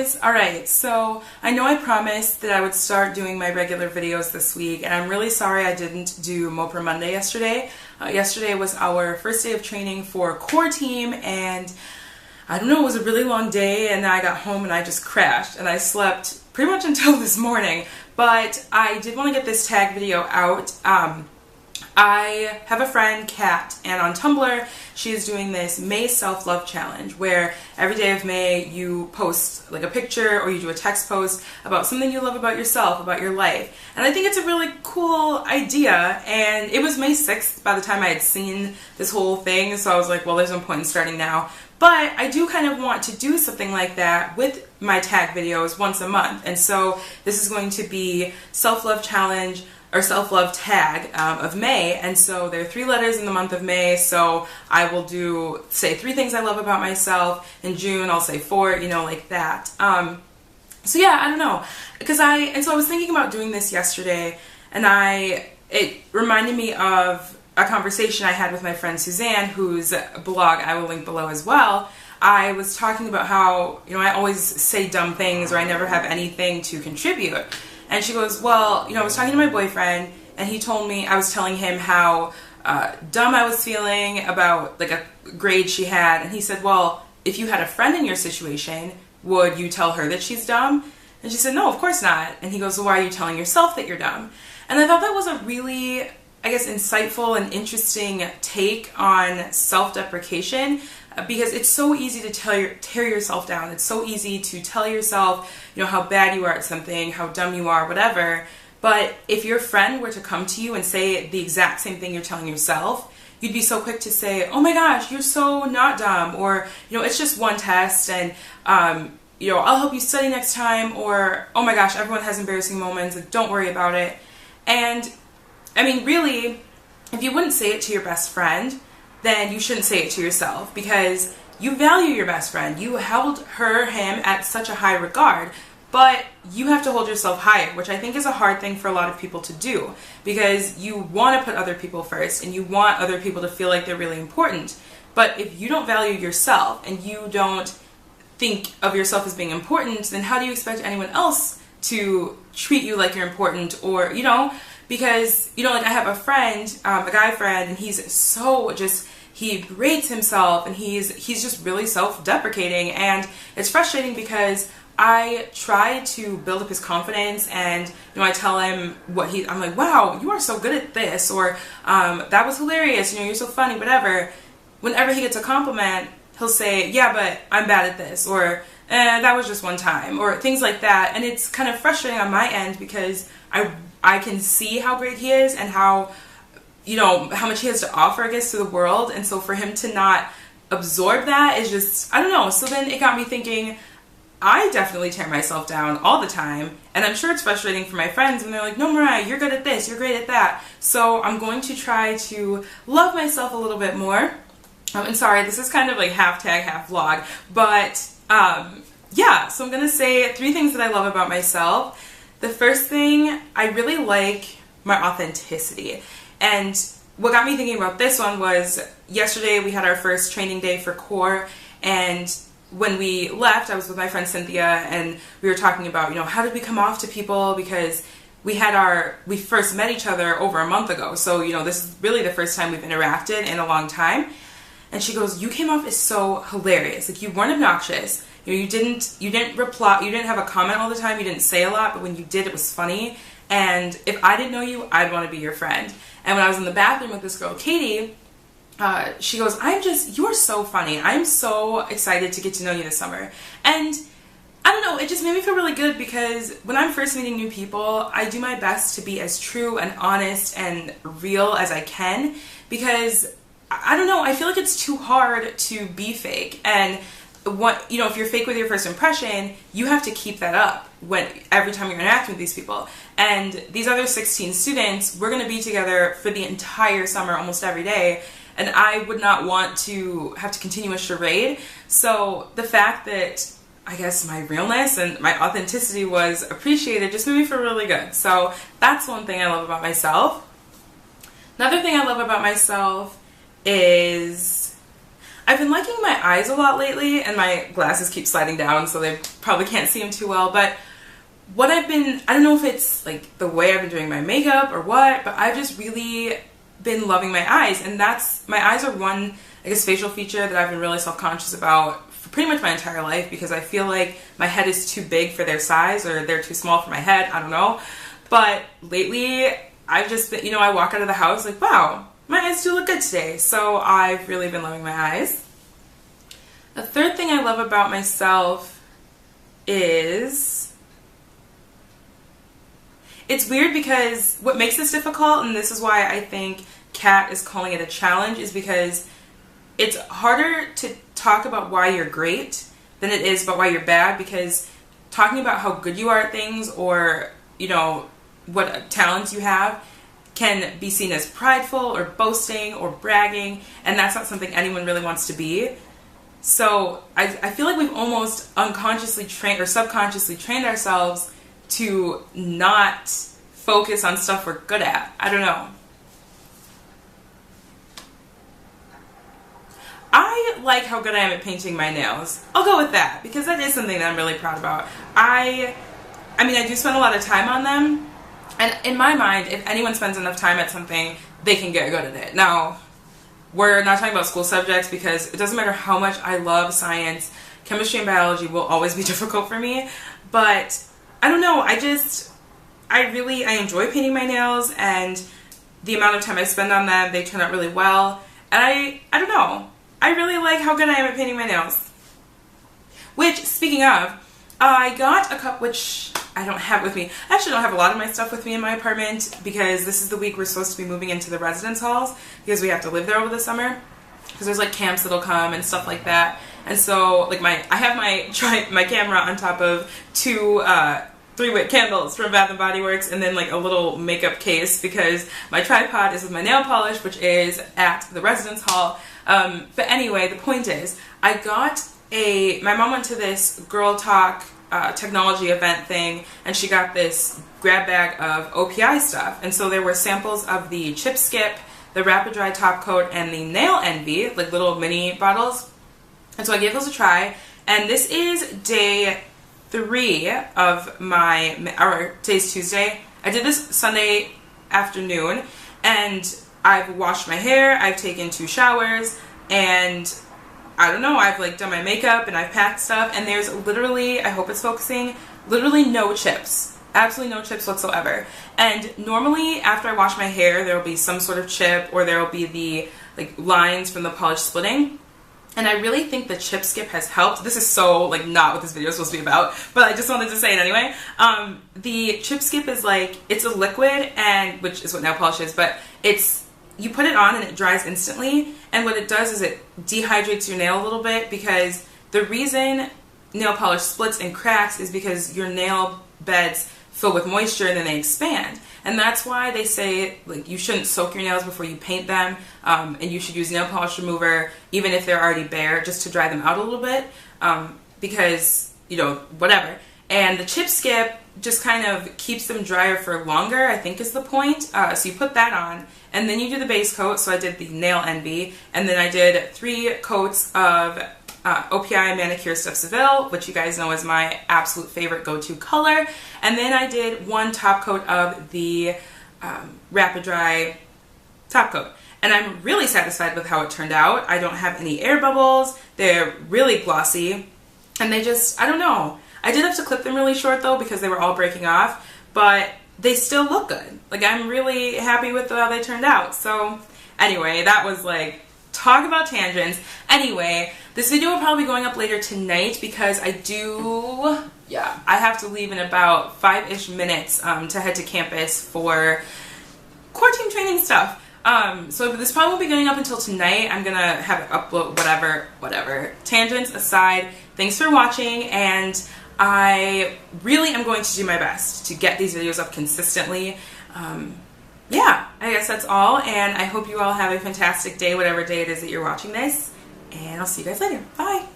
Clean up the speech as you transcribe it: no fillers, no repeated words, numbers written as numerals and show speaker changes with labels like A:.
A: guys. Alright, so I know I promised that I would start doing my regular videos this week, and I'm really sorry I didn't do Moper Monday yesterday. Yesterday was our first day of training for core team, and I don't know, it was a really long day, and then I got home and I just crashed, and I slept pretty much until this morning. But I did want to get this tag video out. I have a friend, Kat, and on Tumblr, she is doing this May self-love challenge where every day of May you post like a picture or you do a text post about something you love about yourself, about your life. And I think it's a really cool idea, and it was May 6th by the time I had seen this whole thing, so I was like, well, there's no point in starting now. But I do kind of want to do something like that with my tag videos once a month, and so this is going to be self-love challenge or self-love tag of May, and so there are 3 letters in the month of May, so I will say 3 things I love about myself. In June I'll say 4, you know, like that. So yeah, I don't know, so I was thinking about doing this yesterday, and it reminded me of a conversation I had with my friend Suzanne, whose blog I will link below as well. I was talking about how, you know, I always say dumb things or I never have anything to contribute. And she goes, well, you know, I was talking to my boyfriend, and he told me, I was telling him how dumb I was feeling about like a grade she had, and he said, well, if you had a friend in your situation, would you tell her that she's dumb? And she said, no, of course not. And he goes, well, why are you telling yourself that you're dumb? And I thought that was a really, I guess, insightful and interesting take on self-deprecation, because it's so easy to tear yourself down. It's so easy to tell yourself, you know, how bad you are at something, how dumb you are, whatever. But if your friend were to come to you and say the exact same thing you're telling yourself, you'd be so quick to say, oh my gosh, you're so not dumb, or, you know, it's just one test, and you know, I'll help you study next time, or, oh my gosh, everyone has embarrassing moments, like, don't worry about it. And I mean, really, if you wouldn't say it to your best friend, then you shouldn't say it to yourself, because you value your best friend. You held him at such a high regard, but you have to hold yourself higher, which I think is a hard thing for a lot of people to do, because you want to put other people first and you want other people to feel like they're really important. But if you don't value yourself and you don't think of yourself as being important, then how do you expect anyone else to treat you like you're important? Or, you know, because, you know, like I have a friend, a guy friend, and he's so he rates himself, and he's just really self-deprecating, and it's frustrating because I try to build up his confidence, and, you know, I tell him I'm like, wow, you are so good at this, or that was hilarious, you know, you're so funny, whatever. Whenever he gets a compliment, he'll say, yeah, but I'm bad at this, or that was just one time, or things like that. And it's kind of frustrating on my end, because I can see how great he is and how, you know, how much he has to offer, I guess, to the world. And so for him to not absorb that is just, I don't know. So then it got me thinking, I definitely tear myself down all the time. And I'm sure it's frustrating for my friends when they're like, no, Mariah, you're good at this, you're great at that. So I'm going to try to love myself a little bit more. And sorry, this is kind of like half tag, half vlog. But yeah, so I'm going to say 3 things that I love about myself. The first thing, I really like my authenticity. And what got me thinking about this one was yesterday we had our first training day for core, and when we left, I was with my friend Cynthia, and we were talking about, you know, how did we come off to people, because we first met each other over a month ago, so, you know, this is really the first time we've interacted in a long time. And she goes, you came off as so hilarious, like, you weren't obnoxious, you know, you didn't reply, you didn't have a comment all the time, you didn't say a lot, but when you did, it was funny, and if I didn't know you, I'd want to be your friend. And when I was in the bathroom with this girl, Katie, she goes, you're so funny. I'm so excited to get to know you this summer. And I don't know, it just made me feel really good, because when I'm first meeting new people, I do my best to be as true and honest and real as I can, because I don't know, I feel like it's too hard to be fake. And you know, if you're fake with your first impression, you have to keep that up every time you're interacting with these people. And these other 16 students, we're going to be together for the entire summer, almost every day, and I would not want to have to continue a charade. So the fact that, I guess, my realness and my authenticity was appreciated just made me feel really good. So that's one thing I love about myself. Another thing I love about myself is I've been liking my eyes a lot lately, and my glasses keep sliding down, so they probably can't see them too well, but what I don't know if it's like the way I've been doing my makeup or what, but I've just really been loving my eyes, and my eyes are one, I guess, facial feature that I've been really self-conscious about for pretty much my entire life, because I feel like my head is too big for their size, or they're too small for my head, I don't know. But lately, I've just been, I walk out of the house like, wow, my eyes do look good today. So I've really been loving my eyes. The third thing I love about myself is, it's weird because what makes this difficult, and this is why I think Kat is calling it a challenge, is because it's harder to talk about why you're great than it is about why you're bad, because talking about how good you are at things, or, what talents you have, can be seen as prideful or boasting or bragging, and that's not something anyone really wants to be. So I feel like we've almost unconsciously trained or subconsciously trained ourselves to not focus on stuff we're good at. I don't know. I like how good I am at painting my nails. I'll go with that, because that is something that I'm really proud about. I do spend a lot of time on them, and in my mind, if anyone spends enough time at something, they can get good at it. Now, we're not talking about school subjects, because it doesn't matter how much I love science, chemistry and biology will always be difficult for me, but I don't know, I enjoy painting my nails, and the amount of time I spend on them, they turn out really well, and I don't know, I really like how good I am at painting my nails. Which, speaking of, I got a cup, which I don't have with me. I actually don't have a lot of my stuff with me in my apartment, because this is the week we're supposed to be moving into the residence halls, because we have to live there over the summer, because there's like camps that'll come and stuff like that. And so like I have my camera on top of two 3-wick candles from Bath & Body Works, and then like a little makeup case, because my tripod is with my nail polish, which is at the residence hall. But anyway, the point is, my mom went to this Girl Talk technology event thing, and she got this grab bag of OPI stuff, and so there were samples of the Chip Skip, the Rapid Dry Top Coat, and the Nail Envy, like little mini bottles, and so I gave those a try, and this is day 3 of today's Tuesday. I did this Sunday afternoon, and I've washed my hair, I've taken 2 showers, and I don't know, I've like done my makeup and I've packed stuff, and there's literally, I hope it's focusing, literally no chips. Absolutely no chips whatsoever. And normally after I wash my hair, there will be some sort of chip, or there will be the like lines from the polish splitting. And I really think the Chip Skip has helped. This is so like not what this video is supposed to be about, but I just wanted to say it anyway. The Chip Skip is like, it's a liquid, and which is what nail polish is, but you put it on and it dries instantly, and what it does is it dehydrates your nail a little bit, because the reason nail polish splits and cracks is because your nail beds fill with moisture and then they expand. And that's why they say like you shouldn't soak your nails before you paint them, and you should use nail polish remover even if they're already bare, just to dry them out a little bit, because, whatever. And the Chip Skip just kind of keeps them drier for longer, I think is the point. So you put that on, and then you do the base coat. So I did the Nail Envy, and then I did 3 coats of OPI Manicure Stuff Seville, which you guys know is my absolute favorite go-to color. And then I did 1 top coat of the Rapid Dry top coat. And I'm really satisfied with how it turned out. I don't have any air bubbles. They're really glossy, and they just, I don't know. I did have to clip them really short though, because they were all breaking off, but they still look good. Like, I'm really happy with how they turned out. So anyway, that was like, talk about tangents. Anyway, this video will probably be going up later tonight, because I have to leave in about 5-ish minutes to head to campus for core team training stuff. So this probably won't be going up until tonight. I'm gonna have it upload, whatever. Tangents aside, thanks for watching, and I really am going to do my best to get these videos up consistently. Yeah, I guess that's all, and I hope you all have a fantastic day, whatever day it is that you're watching this, and I'll see you guys later. Bye!